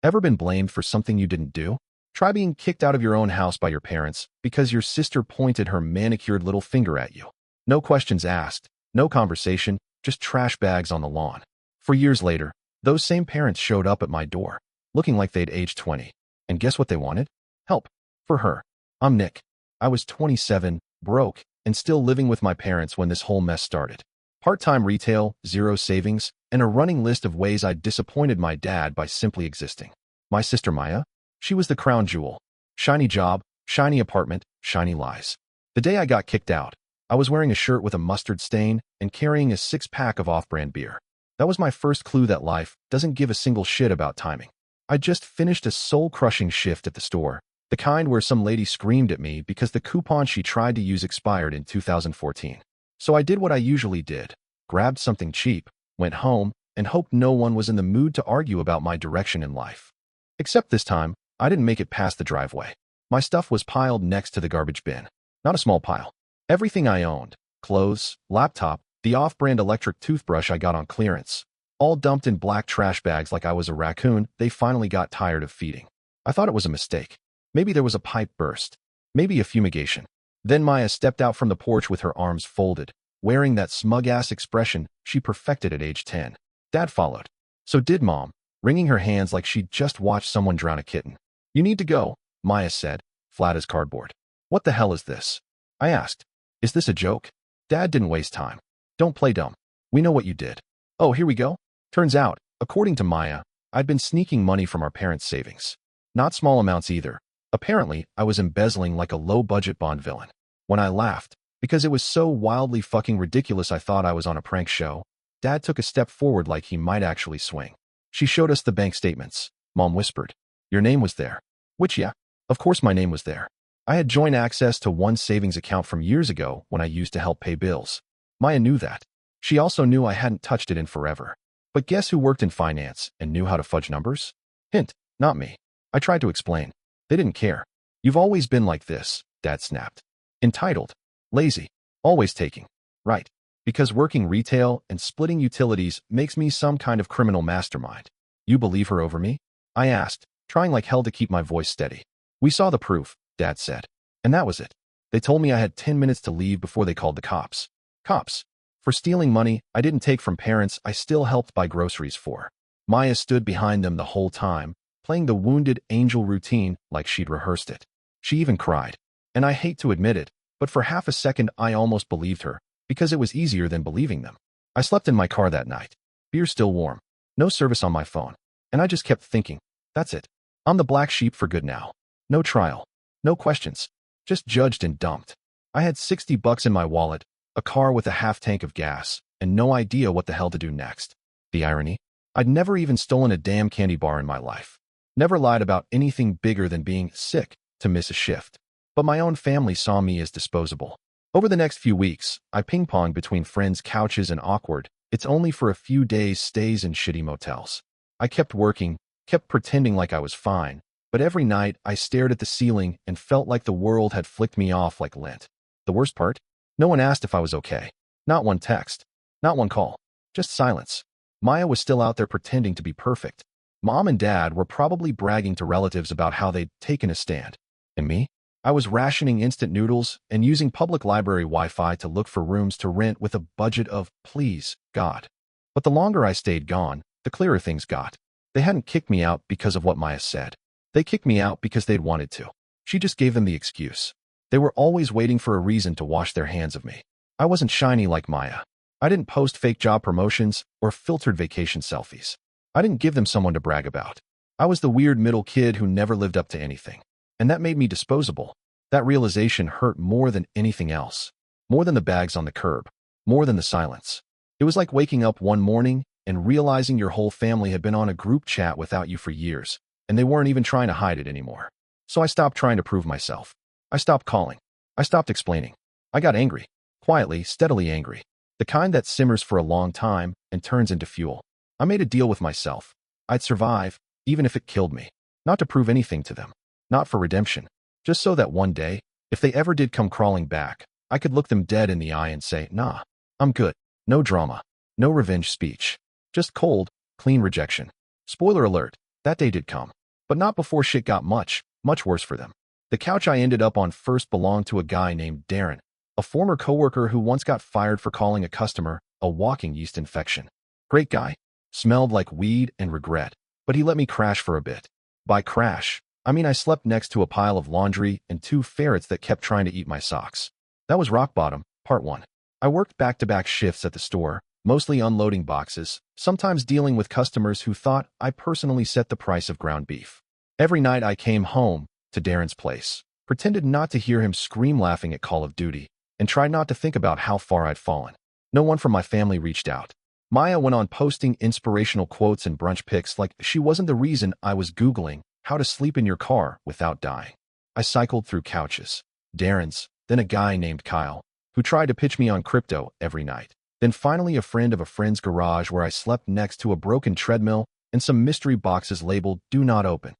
Ever been blamed for something you didn't do? Try being kicked out of your own house by your parents because your sister pointed her manicured little finger at you. No questions asked, no conversation, just trash bags on the lawn. For years later, those same parents showed up at my door, looking like they'd aged 20. And guess what they wanted? Help. For her. I'm Nick. I was 27, broke, and still living with my parents when this whole mess started. Part-time retail, zero savings, and a running list of ways I'd disappointed my dad by simply existing. My sister Maya? She was the crown jewel. Shiny job, shiny apartment, shiny lies. The day I got kicked out, I was wearing a shirt with a mustard stain and carrying a six-pack of off-brand beer. That was my first clue that life doesn't give a single shit about timing. I just finished a soul-crushing shift at the store, the kind where some lady screamed at me because the coupon she tried to use expired in 2014. So I did what I usually did, grabbed something cheap, went home, and hoped no one was in the mood to argue about my direction in life. Except this time, I didn't make it past the driveway. My stuff was piled next to the garbage bin. Not a small pile. Everything I owned, clothes, laptop, the off-brand electric toothbrush I got on clearance, all dumped in black trash bags like I was a raccoon they finally got tired of feeding. I thought it was a mistake. Maybe there was a pipe burst. Maybe a fumigation. Then Maya stepped out from the porch with her arms folded, wearing that smug-ass expression she perfected at age 10. Dad followed. So did Mom, wringing her hands like she'd just watched someone drown a kitten. You need to go, Maya said, flat as cardboard. What the hell is this? I asked. Is this a joke? Dad didn't waste time. Don't play dumb. We know what you did. Oh, here we go. Turns out, according to Maya, I'd been sneaking money from our parents' savings. Not small amounts either. Apparently, I was embezzling like a low-budget Bond villain. When I laughed, because it was so wildly fucking ridiculous I thought I was on a prank show, Dad took a step forward like he might actually swing. She showed us the bank statements. Mom whispered, "Your name was there." Which, yeah, of course my name was there. I had joint access to one savings account from years ago when I used to help pay bills. Maya knew that. She also knew I hadn't touched it in forever. But guess who worked in finance and knew how to fudge numbers? Hint, not me. I tried to explain. They didn't care. You've always been like this, Dad snapped. Entitled. Lazy. Always taking. Right. Because working retail and splitting utilities makes me some kind of criminal mastermind. You believe her over me? I asked, trying like hell to keep my voice steady. We saw the proof, Dad said. And that was it. They told me I had 10 minutes to leave before they called the cops. Cops. For stealing money I didn't take from parents I still helped buy groceries for. Maya stood behind them the whole time, playing the wounded angel routine like she'd rehearsed it. She even cried. And I hate to admit it, but for half a second I almost believed her, because it was easier than believing them. I slept in my car that night. Beer still warm. No service on my phone. And I just kept thinking, that's it. I'm the black sheep for good now. No trial. No questions. Just judged and dumped. I had $60 in my wallet, a car with a half tank of gas, and no idea what the hell to do next. The irony? I'd never even stolen a damn candy bar in my life. Never lied about anything bigger than being sick to miss a shift. But my own family saw me as disposable. Over the next few weeks, I ping-ponged between friends' couches and awkward, it's only for a few days stays in shitty motels. I kept working, kept pretending like I was fine, but every night I stared at the ceiling and felt like the world had flicked me off like lint. The worst part? No one asked if I was okay. Not one text. Not one call. Just silence. Maya was still out there pretending to be perfect. Mom and Dad were probably bragging to relatives about how they'd taken a stand. And me? I was rationing instant noodles and using public library Wi-Fi to look for rooms to rent with a budget of, please, God. But the longer I stayed gone, the clearer things got. They hadn't kicked me out because of what Maya said. They kicked me out because they'd wanted to. She just gave them the excuse. They were always waiting for a reason to wash their hands of me. I wasn't shiny like Maya. I didn't post fake job promotions or filtered vacation selfies. I didn't give them someone to brag about. I was the weird middle kid who never lived up to anything. And that made me disposable. That realization hurt more than anything else. More than the bags on the curb. More than the silence. It was like waking up one morning and realizing your whole family had been on a group chat without you for years, and they weren't even trying to hide it anymore. So I stopped trying to prove myself. I stopped calling. I stopped explaining. I got angry. Quietly, steadily angry. The kind that simmers for a long time and turns into fuel. I made a deal with myself. I'd survive, even if it killed me. Not to prove anything to them. Not for redemption. Just so that one day, if they ever did come crawling back, I could look them dead in the eye and say, nah, I'm good. No drama. No revenge speech. Just cold, clean rejection. Spoiler alert, That day did come. But not before shit got much worse for them. The couch I ended up on first belonged to a guy named Darren, a former coworker who once got fired for calling a customer a walking yeast infection. Great guy. Smelled like weed and regret. But he let me crash for a bit. By crash, I mean I slept next to a pile of laundry and 2 ferrets that kept trying to eat my socks. That was rock bottom, part 1. I worked back-to-back shifts at the store, mostly unloading boxes, sometimes dealing with customers who thought I personally set the price of ground beef. Every night I came home to Darren's place, pretended not to hear him scream laughing at Call of Duty, and tried not to think about how far I'd fallen. No one from my family reached out. Maya went on posting inspirational quotes and brunch pics like she wasn't the reason I was Googling how to sleep in your car without dying. I cycled through couches. Darren's, then a guy named Kyle, who tried to pitch me on crypto every night. Then finally a friend of a friend's garage where I slept next to a broken treadmill and some mystery boxes labeled "Do Not Open."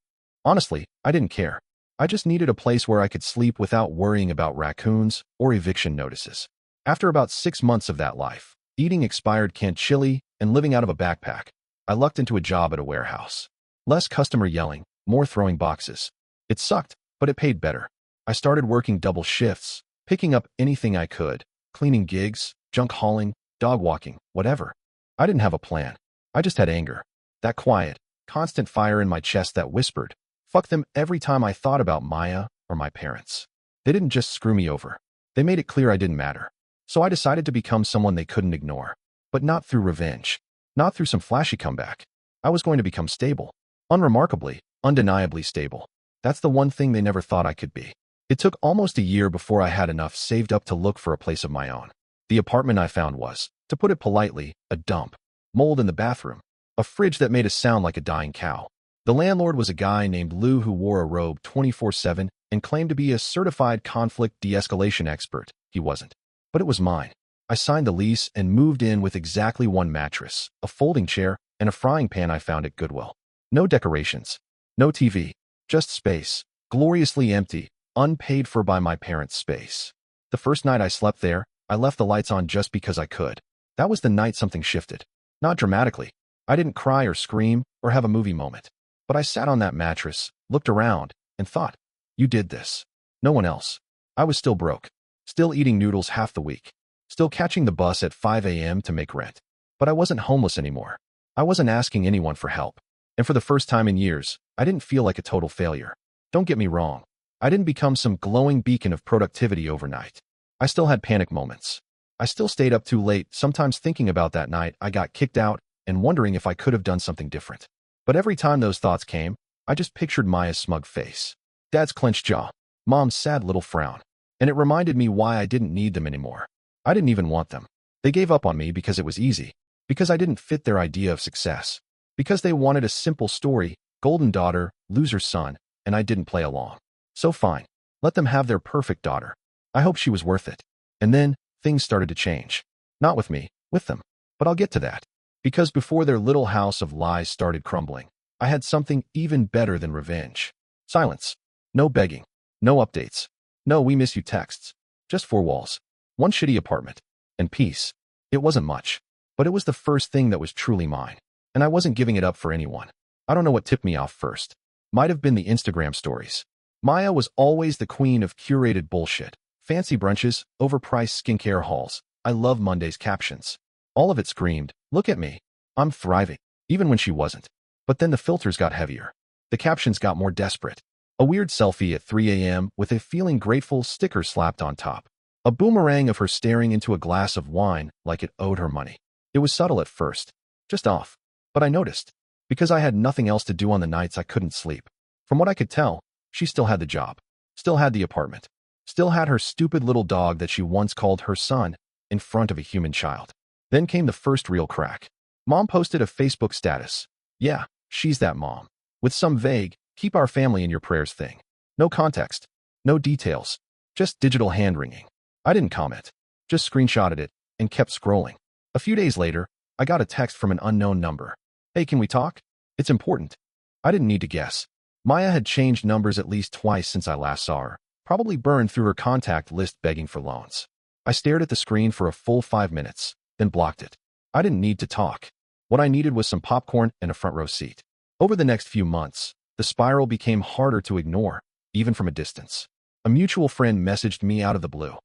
Honestly, I didn't care. I just needed a place where I could sleep without worrying about raccoons or eviction notices. After about 6 months of that life, eating expired canned chili and living out of a backpack, I lucked into a job at a warehouse. Less customer yelling, more throwing boxes. It sucked, but it paid better. I started working double shifts, picking up anything I could, cleaning gigs, junk hauling, dog walking, whatever. I didn't have a plan. I just had anger. That quiet, constant fire in my chest that whispered, fuck them every time I thought about Maya or my parents. They didn't just screw me over. They made it clear I didn't matter. So I decided to become someone they couldn't ignore. But not through revenge. Not through some flashy comeback. I was going to become stable. Unremarkably, undeniably stable. That's the one thing they never thought I could be. It took almost a year before I had enough saved up to look for a place of my own. The apartment I found was, to put it politely, a dump. Mold in the bathroom. A fridge that made a sound like a dying cow. The landlord was a guy named Lou who wore a robe 24/7 and claimed to be a certified conflict de-escalation expert. He wasn't. But it was mine. I signed the lease and moved in with exactly 1 mattress, a folding chair, and a frying pan I found at Goodwill. No decorations. No TV. Just space. Gloriously empty, unpaid for by my parents' space. The first night I slept there, I left the lights on just because I could. That was the night something shifted. Not dramatically. I didn't cry or scream or have a movie moment. But I sat on that mattress, looked around, and thought, you did this. No one else. I was still broke. Still eating noodles half the week. Still catching the bus at 5 a.m. to make rent. But I wasn't homeless anymore. I wasn't asking anyone for help. And for the first time in years, I didn't feel like a total failure. Don't get me wrong. I didn't become some glowing beacon of productivity overnight. I still had panic moments. I still stayed up too late, sometimes thinking about that night I got kicked out and wondering if I could have done something different. But every time those thoughts came, I just pictured Maya's smug face, Dad's clenched jaw, Mom's sad little frown. And it reminded me why I didn't need them anymore. I didn't even want them. They gave up on me because it was easy. Because I didn't fit their idea of success. Because they wanted a simple story, golden daughter, loser son, and I didn't play along. So fine. Let them have their perfect daughter. I hope she was worth it. And then, things started to change. Not with me, with them. But I'll get to that. Because before their little house of lies started crumbling, I had something even better than revenge. Silence. No begging. No updates. No "we miss you" texts. Just 4 walls. 1 shitty apartment. And peace. It wasn't much. But it was the first thing that was truly mine. And I wasn't giving it up for anyone. I don't know what tipped me off first. Might have been the Instagram stories. Maya was always the queen of curated bullshit. Fancy brunches, overpriced skincare hauls. I love Monday's captions. All of it screamed, look at me. I'm thriving. Even when she wasn't. But then the filters got heavier. The captions got more desperate. A weird selfie at 3 a.m. with a feeling grateful sticker slapped on top. A boomerang of her staring into a glass of wine like it owed her money. It was subtle at first. Just off. But I noticed. Because I had nothing else to do on the nights I couldn't sleep. From what I could tell, she still had the job. Still had the apartment. Still had her stupid little dog that she once called her son in front of a human child. Then came the first real crack. Mom posted a Facebook status. Yeah, she's that mom. With some vague, keep our family in your prayers thing. No context. No details. Just digital hand-wringing. I didn't comment. Just screenshotted it and kept scrolling. A few days later, I got a text from an unknown number. Hey, can we talk? It's important. I didn't need to guess. Maya had changed numbers at least twice since I last saw her. Probably burned through her contact list begging for loans. I stared at the screen for a full 5 minutes, then blocked it. I didn't need to talk. What I needed was some popcorn and a front row seat. Over the next few months, the spiral became harder to ignore, even from a distance. A mutual friend messaged me out of the blue.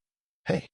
"Hey,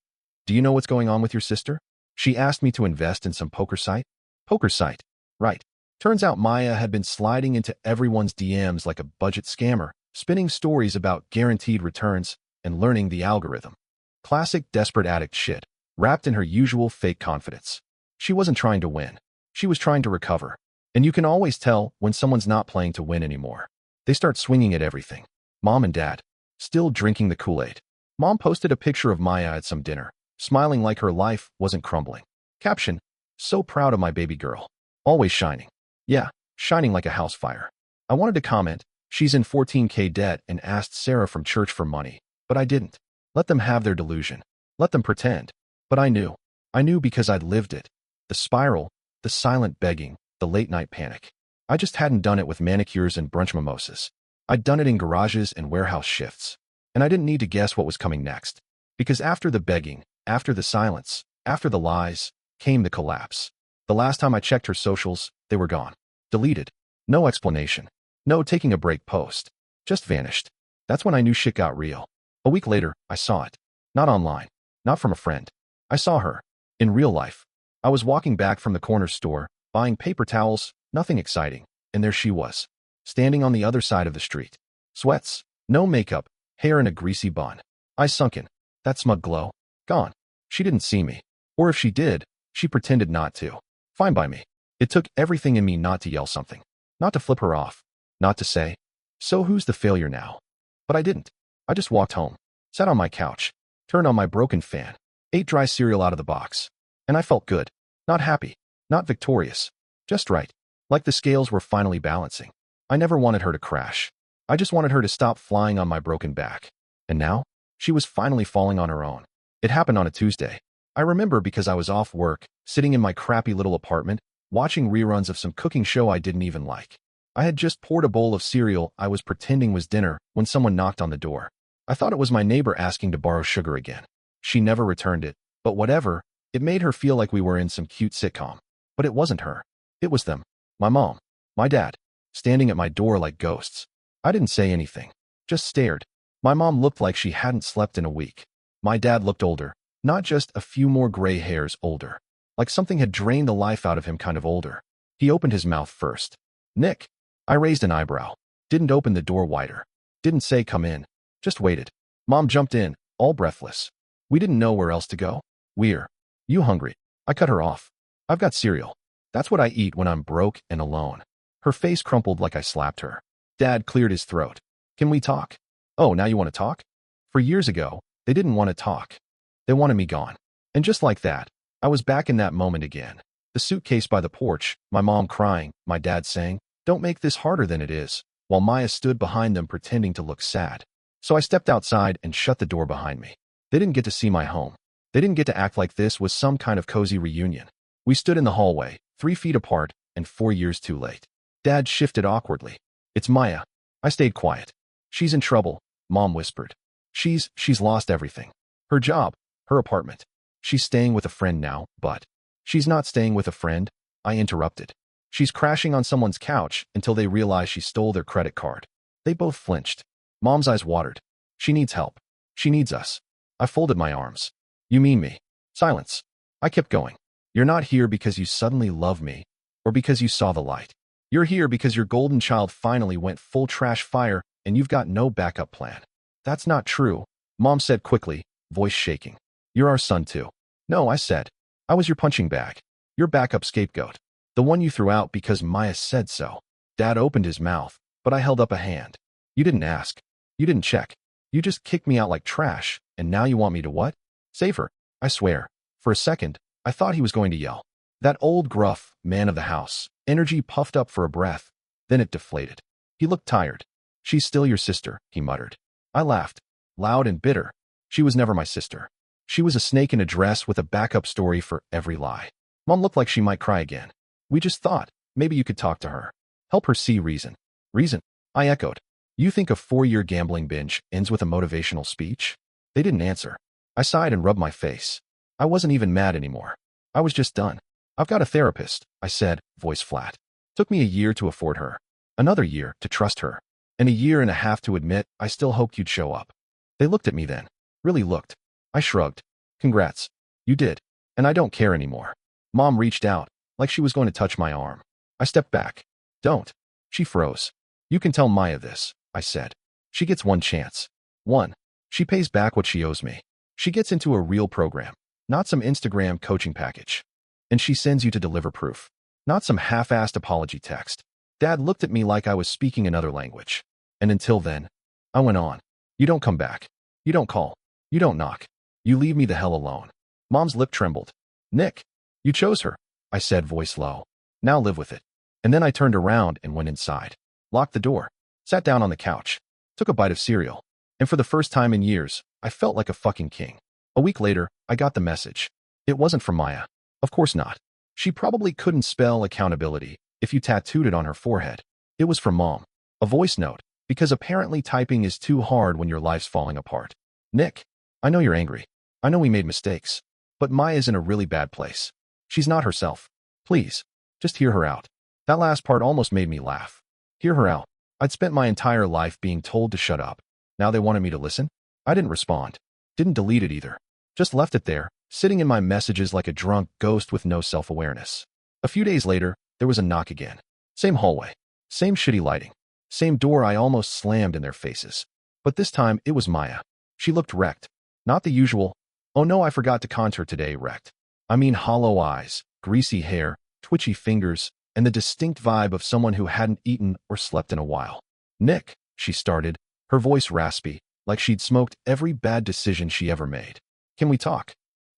do you know what's going on with your sister?" She asked me to invest in some poker site. Poker site. Right. Turns out Maya had been sliding into everyone's DMs like a budget scammer, spinning stories about guaranteed returns and learning the algorithm. Classic desperate addict shit, wrapped in her usual fake confidence. She wasn't trying to win. She was trying to recover. And you can always tell when someone's not playing to win anymore. They start swinging at everything. Mom and Dad, still drinking the Kool-Aid. Mom posted a picture of Maya at some dinner, smiling like her life wasn't crumbling. Caption, "So proud of my baby girl. Always shining." Yeah, shining like a house fire. I wanted to comment, "She's in 14K debt and asked Sarah from church for money." But I didn't. Let them have their delusion. Let them pretend. But I knew. I knew because I'd lived it. The spiral, the silent begging, the late-night panic. I just hadn't done it with manicures and brunch mimosas. I'd done it in garages and warehouse shifts. And I didn't need to guess what was coming next. Because after the begging, after the silence, after the lies, came the collapse. The last time I checked her socials, they were gone. Deleted. No explanation. No taking a break post. Just vanished. That's when I knew shit got real. A week later, I saw it. Not online. Not from a friend. I saw her. In real life. I was walking back from the corner store, buying paper towels, nothing exciting, and there she was, standing on the other side of the street. Sweats, no makeup, hair in a greasy bun. Eyes sunken. That smug glow. Gone. She didn't see me. Or if she did, she pretended not to. Fine by me. It took everything in me not to yell something. Not to flip her off. Not to say, "So who's the failure now?" But I didn't. I just walked home, sat on my couch, turned on my broken fan, ate dry cereal out of the box. And I felt good. Not happy. Not victorious. Just right. Like the scales were finally balancing. I never wanted her to crash. I just wanted her to stop flying on my broken back. And now, she was finally falling on her own. It happened on a Tuesday. I remember because I was off work, sitting in my crappy little apartment, watching reruns of some cooking show I didn't even like. I had just poured a bowl of cereal I was pretending was dinner when someone knocked on the door. I thought it was my neighbor asking to borrow sugar again. She never returned it, but whatever, it made her feel like we were in some cute sitcom. But it wasn't her. It was them. My mom. My dad. Standing at my door like ghosts. I didn't say anything. Just stared. My mom looked like she hadn't slept in a week. My dad looked older. Not just a few more gray hairs older. Like something had drained the life out of him kind of older. He opened his mouth first. "Nick." I raised an eyebrow. Didn't open the door wider. Didn't say come in. Just waited. Mom jumped in, all breathless. We didn't know where else to go. You hungry?" I cut her off. "I've got cereal. That's what I eat when I'm broke and alone." Her face crumpled like I slapped her. Dad cleared his throat. "Can we talk?" "Oh, now you want to talk?" For years ago, they didn't want to talk. They wanted me gone. And just like that, I was back in that moment again. The suitcase by the porch, my mom crying, my dad saying, "Don't make this harder than it is," while Maya stood behind them pretending to look sad. So I stepped outside and shut the door behind me. They didn't get to see my home. They didn't get to act like this was some kind of cozy reunion. We stood in the hallway, 3 feet apart and 4 years too late. Dad shifted awkwardly. "It's Maya." I stayed quiet. "She's in trouble," Mom whispered. She's lost everything. Her job, her apartment. She's staying with a friend now, but..." "She's not staying with a friend," I interrupted. "She's crashing on someone's couch until they realize she stole their credit card." They both flinched. Mom's eyes watered. "She needs help. She needs us." I folded my arms. "You mean me?" Silence. I kept going. "You're not here because you suddenly love me, or because you saw the light. You're here because your golden child finally went full trash fire and you've got no backup plan." "That's not true," Mom said quickly, voice shaking. "You're our son too." "No," I said. "I was your punching bag. Your backup scapegoat. The one you threw out because Maya said so." Dad opened his mouth, but I held up a hand. "You didn't ask. You didn't check. You just kicked me out like trash, and now you want me to what? Save her." I swear. For a second, I thought he was going to yell. That old gruff, man of the house, energy puffed up for a breath. Then it deflated. He looked tired. "She's still your sister," he muttered. I laughed, loud and bitter. She was never my sister. She was a snake in a dress with a backup story for every lie. Mom looked like she might cry again. "We just thought, maybe you could talk to her. Help her see reason." "Reason?" I echoed. "You think a 4-year gambling binge ends with a motivational speech?" They didn't answer. I sighed and rubbed my face. I wasn't even mad anymore. I was just done. "I've got a therapist," I said, voice flat. "Took me a year to afford her. Another year to trust her. And a year and a half to admit I still hoped you'd show up. They looked at me then. Really looked. I shrugged. Congrats. You did. And I don't care anymore. Mom reached out, like she was going to touch my arm. I stepped back. Don't. She froze. You can tell Maya this, I said. She gets one chance. One. She pays back what she owes me. She gets into a real program, not some Instagram coaching package. And she sends you to deliver proof, not some half-assed apology text. Dad looked at me like I was speaking another language. And until then, I went on. You don't come back. You don't call. You don't knock. You leave me the hell alone. Mom's lip trembled. Nick, you chose her, I said, voice low. Now live with it. And then I turned around and went inside, locked the door, sat down on the couch, took a bite of cereal, and for the first time in years, I felt like a fucking king. A week later, I got the message. It wasn't from Maya. Of course not. She probably couldn't spell accountability if you tattooed it on her forehead. It was from Mom. A voice note, because apparently typing is too hard when your life's falling apart. Nick, I know you're angry. I know we made mistakes. But Maya's in a really bad place. She's not herself. Please, just hear her out. That last part almost made me laugh. Hear her out. I'd spent my entire life being told to shut up. Now they wanted me to listen? I didn't respond. Didn't delete it either. Just left it there, sitting in my messages like a drunk ghost with no self-awareness. A few days later, there was a knock again. Same hallway. Same shitty lighting. Same door I almost slammed in their faces. But this time, it was Maya. She looked wrecked. Not the usual, oh no, I forgot to contour today wrecked. I mean hollow eyes, greasy hair, twitchy fingers, and the distinct vibe of someone who hadn't eaten or slept in a while. Nick, she started, her voice raspy, like she'd smoked every bad decision she ever made. Can we talk?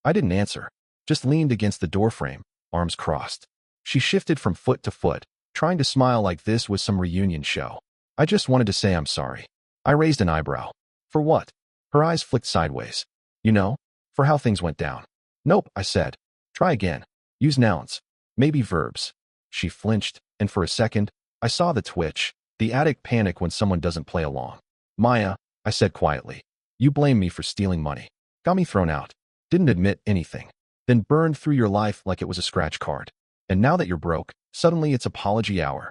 I didn't answer, just leaned against the doorframe, arms crossed. She shifted from foot to foot, trying to smile like this was some reunion show. I just wanted to say I'm sorry. I raised an eyebrow. For what? Her eyes flicked sideways. You know, for how things went down. Nope, I said. Try again. Use nouns. Maybe verbs. She flinched, and for a second, I saw the twitch, the addict panic when someone doesn't play along. Maya, I said quietly. You blame me for stealing money. Got me thrown out. Didn't admit anything. Then burned through your life like it was a scratch card. And now that you're broke, suddenly it's apology hour.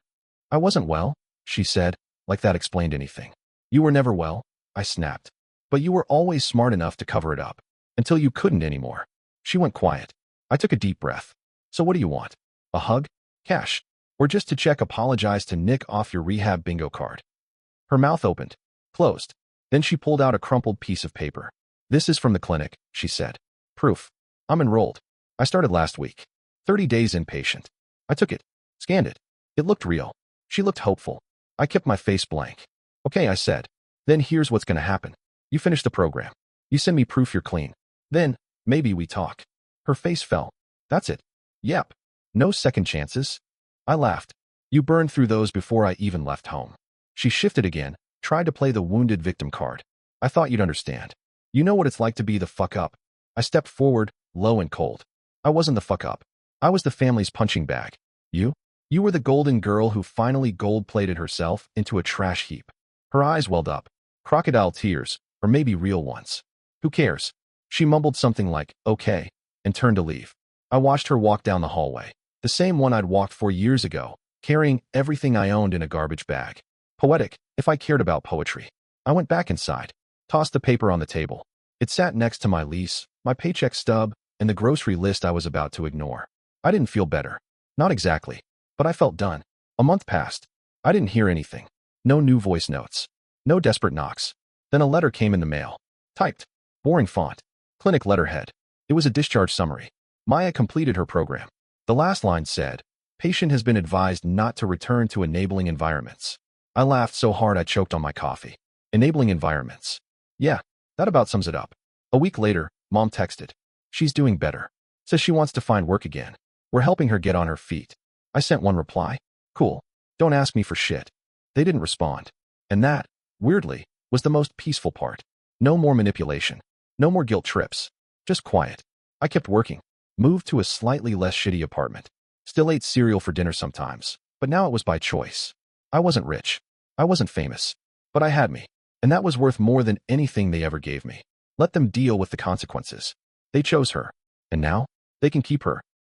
I wasn't well, she said, like that explained anything. You were never well, I snapped. But you were always smart enough to cover it up. Until you couldn't anymore. She went quiet. I took a deep breath. So what do you want? A hug? Cash? Or just to check apologize to Nick off your rehab bingo card? Her mouth opened. Closed. Then she pulled out a crumpled piece of paper. This is from the clinic, she said. Proof. I'm enrolled. I started last week. 30 days inpatient. I took it. Scanned it. It looked real. She looked hopeful. I kept my face blank. Okay, I said. Then here's what's going to happen. You finish the program. You send me proof you're clean. Then, maybe we talk. Her face fell. That's it. Yep. No second chances. I laughed. You burned through those before I even left home. She shifted again, tried to play the wounded victim card. I thought you'd understand. You know what it's like to be the fuck up. I stepped forward, low and cold. I wasn't the fuck up. I was the family's punching bag. You? You were the golden girl who finally gold-plated herself into a trash heap. Her eyes welled up. Crocodile tears, or maybe real ones. Who cares? She mumbled something like, okay, and turned to leave. I watched her walk down the hallway, the same one I'd walked 4 years ago, carrying everything I owned in a garbage bag. Poetic, if I cared about poetry. I went back inside, tossed the paper on the table. It sat next to my lease, my paycheck stub, and the grocery list I was about to ignore. I didn't feel better. Not exactly. But I felt done. A month passed. I didn't hear anything. No new voice notes. No desperate knocks. Then a letter came in the mail. Typed. Boring font. Clinic letterhead. It was a discharge summary. Maya completed her program. The last line said, patient has been advised not to return to enabling environments. I laughed so hard I choked on my coffee. Enabling environments. Yeah, that about sums it up. A week later, Mom texted. She's doing better. Says she wants to find work again. We're helping her get on her feet. I sent one reply. Cool. Don't ask me for shit. They didn't respond. And that, weirdly, was the most peaceful part. No more manipulation. No more guilt trips. Just quiet. I kept working. Moved to a slightly less shitty apartment. Still ate cereal for dinner sometimes. But now it was by choice. I wasn't rich. I wasn't famous. But I had me. And that was worth more than anything they ever gave me. Let them deal with the consequences. They chose her. And now, they can keep her.